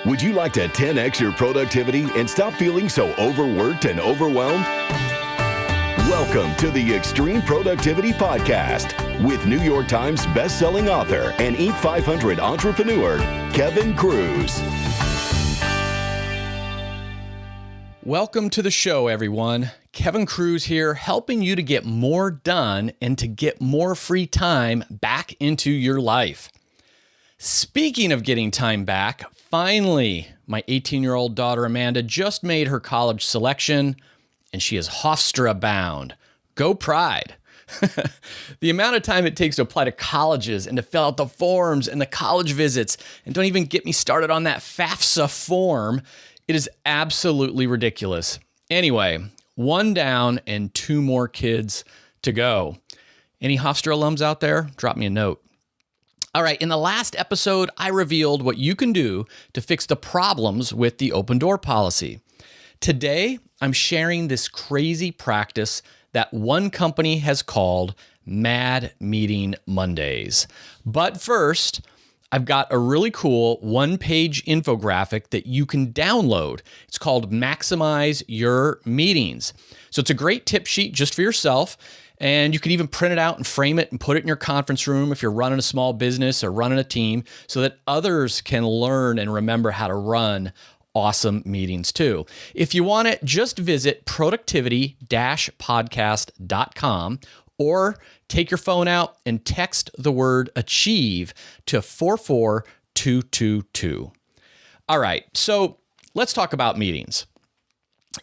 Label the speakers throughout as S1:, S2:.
S1: Would you like to 10x your productivity and stop feeling so overworked and overwhelmed? Welcome to the Extreme Productivity Podcast with New York Times bestselling author and Inc. 500 entrepreneur, Kevin Kruse.
S2: Welcome to the show, everyone. Kevin Kruse here, helping you to get more done and to get more free time back into your life. Speaking of getting time back, finally, my 18-year-old daughter Amanda just made her college selection, and she is Hofstra bound. Go Pride! The amount of time it takes to apply to colleges and to fill out the forms and the college visits, and don't even get me started on that FAFSA form, it is absolutely ridiculous. Anyway, one down and two more kids to go. Any Hofstra alums out there? Drop me a note. All right, in the last episode, I revealed what you can do to fix the problems with the open door policy. Today, I'm sharing this crazy practice that one company has called Mad Meeting Mondays. But first, I've got a really cool one-page infographic that you can download. It's called Maximize Your Meetings. So it's a great tip sheet just for yourself. And you can even print it out and frame it and put it in your conference room if you're running a small business or running a team so that others can learn and remember how to run awesome meetings too. If you want it, just visit productivity-podcast.com or take your phone out and text the word achieve to 44222. All right, so let's talk about meetings.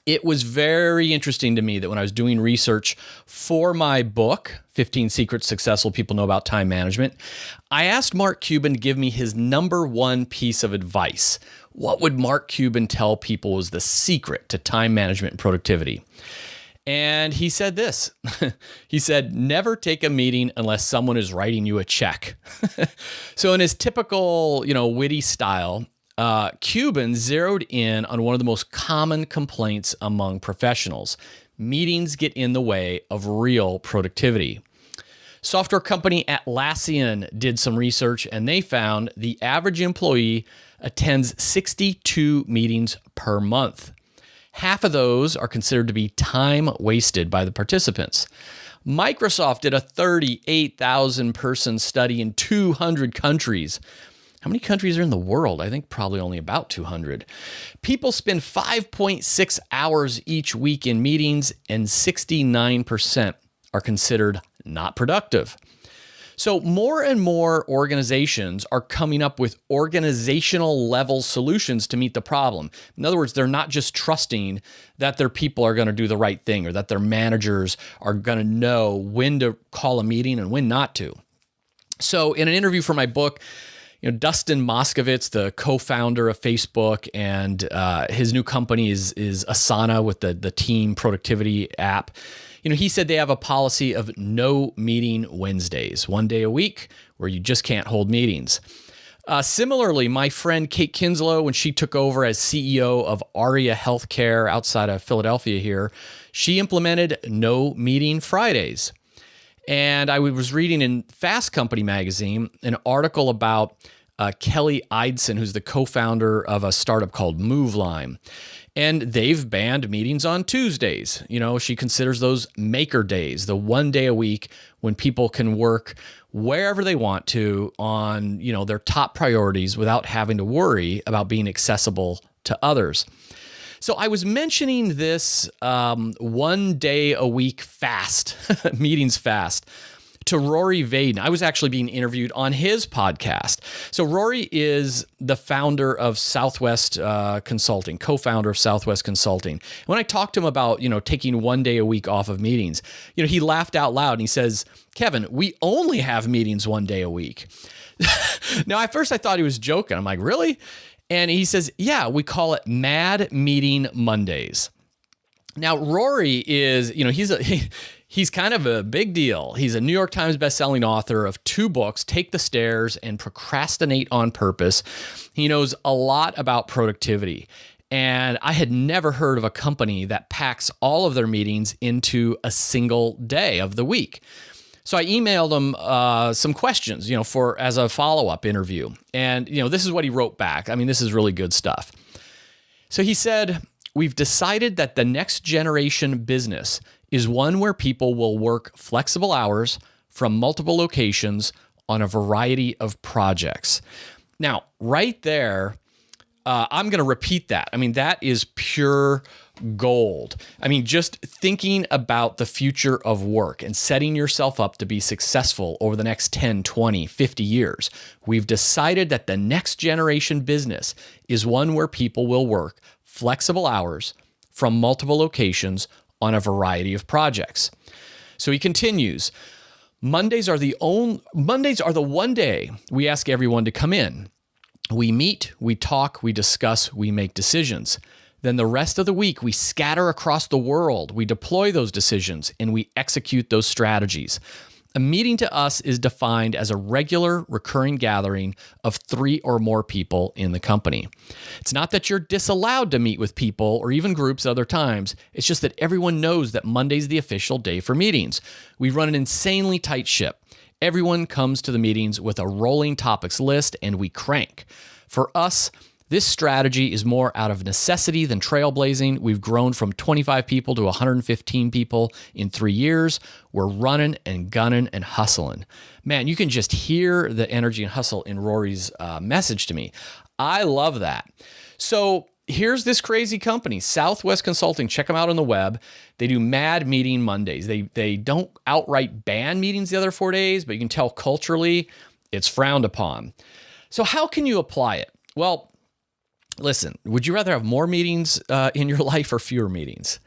S2: It was very interesting to me that when I was doing research for my book, 15 Secrets Successful People Know About Time Management, I asked Mark Cuban to give me his number one piece of advice. What would Mark Cuban tell people was the secret to time management and productivity? And he said this. He said, never take a meeting unless someone is writing you a check. So in his typical, witty style, Cuban zeroed in on one of the most common complaints among professionals. Meetings get in the way of real productivity. Software company Atlassian did some research and they found the average employee attends 62 meetings per month. Half of those are considered to be time wasted by the participants. Microsoft did a 38,000 person study in 200 countries. How many countries are in the world? I think probably only about 200. People spend 5.6 hours each week in meetings, and 69% are considered not productive. So more and more organizations are coming up with organizational level solutions to meet the problem. In other words, they're not just trusting that their people are going to do the right thing or that their managers are going to know when to call a meeting and when not to. So in an interview for my book, Dustin Moskovitz, the co-founder of Facebook, and his new company is Asana with the team productivity app. He said they have a policy of no meeting Wednesdays, one day a week where you just can't hold meetings. Similarly, my friend Kate Kinslow, when she took over as CEO of Aria Healthcare outside of Philadelphia here, she implemented no meeting Fridays. And I was reading in Fast Company magazine an article about Kelly Eidson, who's the co-founder of a startup called MoveLime. And they've banned meetings on Tuesdays. She considers those maker days, the one day a week when people can work wherever they want to on, their top priorities without having to worry about being accessible to others. So I was mentioning this one day a week fast, meetings fast, to Rory Vaden. I was actually being interviewed on his podcast. So Rory is the founder of Southwest Consulting, co-founder of Southwest Consulting. When I talked to him about, taking one day a week off of meetings, he laughed out loud and he says, Kevin, we only have meetings one day a week. Now, at first I thought he was joking. I'm like, really? And he says, yeah, we call it Mad Meeting Mondays. Now, Rory is, he's kind of a big deal. He's a New York Times bestselling author of 2 books, Take the Stairs and Procrastinate on Purpose. He knows a lot about productivity. And I had never heard of a company that packs all of their meetings into a single day of the week. So I emailed him some questions, for as a follow-up interview. And, this is what he wrote back. I mean, this is really good stuff. So he said, "We've decided that the next generation business is one where people will work flexible hours from multiple locations on a variety of projects." Now, right there, I'm going to repeat that. I mean, that is pure gold. I mean, just thinking about the future of work and setting yourself up to be successful over the next 10, 20, 50 years. We've decided that the next generation business is one where people will work flexible hours from multiple locations on a variety of projects. So he continues, Mondays are the one day we ask everyone to come in. We meet, we talk, we discuss, we make decisions. Then the rest of the week, we scatter across the world, we deploy those decisions, and we execute those strategies. A meeting to us is defined as a regular, recurring gathering of 3 or more people in the company. It's not that you're disallowed to meet with people or even groups other times. It's just that everyone knows that Monday's the official day for meetings. We run an insanely tight ship. Everyone comes to the meetings with a rolling topics list, and we crank. For us, this strategy is more out of necessity than trailblazing. We've grown from 25 people to 115 people in 3 years. We're running and gunning and hustling. Man, you can just hear the energy and hustle in Rory's message to me. I love that. So here's this crazy company, Southwest Consulting. Check them out on the web. They do mad meeting Mondays. They don't outright ban meetings the other 4 days, but you can tell culturally it's frowned upon. So how can you apply it? Well, listen, would you rather have more meetings in your life or fewer meetings?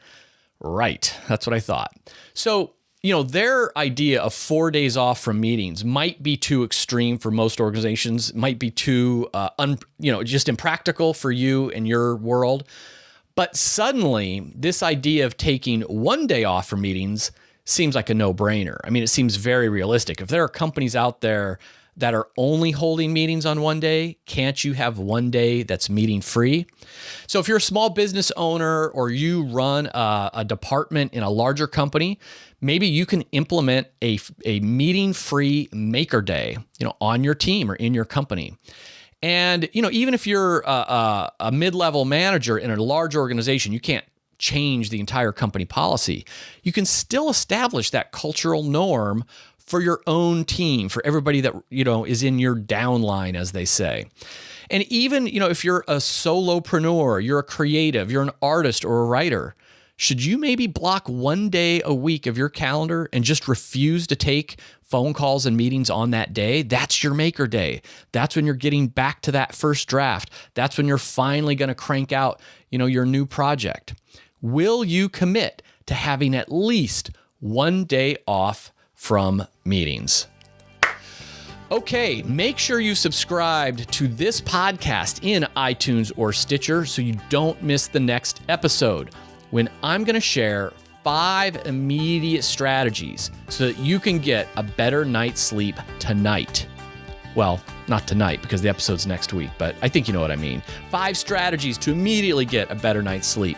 S2: Right. That's what I thought. So, their idea of 4 days off from meetings might be too extreme for most organizations, might be too, just impractical for you and your world. But suddenly, this idea of taking 1 day off from meetings seems like a no-brainer. I mean, it seems very realistic. If there are companies out there that are only holding meetings on 1 day, can't you have 1 day that's meeting free? So if you're a small business owner or you run a department in a larger company, maybe you can implement a meeting free maker day, on your team or in your company. And, even if you're a mid-level manager in a large organization, you can't change the entire company policy. You can still establish that cultural norm for your own team, for everybody that, is in your downline, as they say. And even, if you're a solopreneur, you're a creative, you're an artist or a writer, should you maybe block 1 day a week of your calendar and just refuse to take phone calls and meetings on that day? That's your maker day. That's when you're getting back to that first draft. That's when you're finally going to crank out, your new project. Will you commit to having at least 1 day off from meetings? Okay, make sure you subscribed to this podcast in iTunes or Stitcher so you don't miss the next episode, when I'm going to share 5 immediate strategies so that you can get a better night's sleep tonight. Well, not tonight because the episode's next week, but I think you know what I mean. 5 strategies to immediately get a better night's sleep.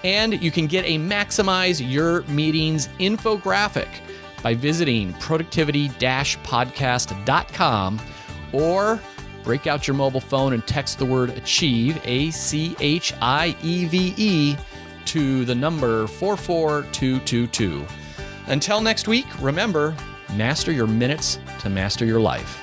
S2: And you can get a Maximize Your Meetings infographic by visiting productivity-podcast.com, or break out your mobile phone and text the word ACHIEVE, ACHIEVE, to the number 44222. Until next week, remember, master your minutes to master your life.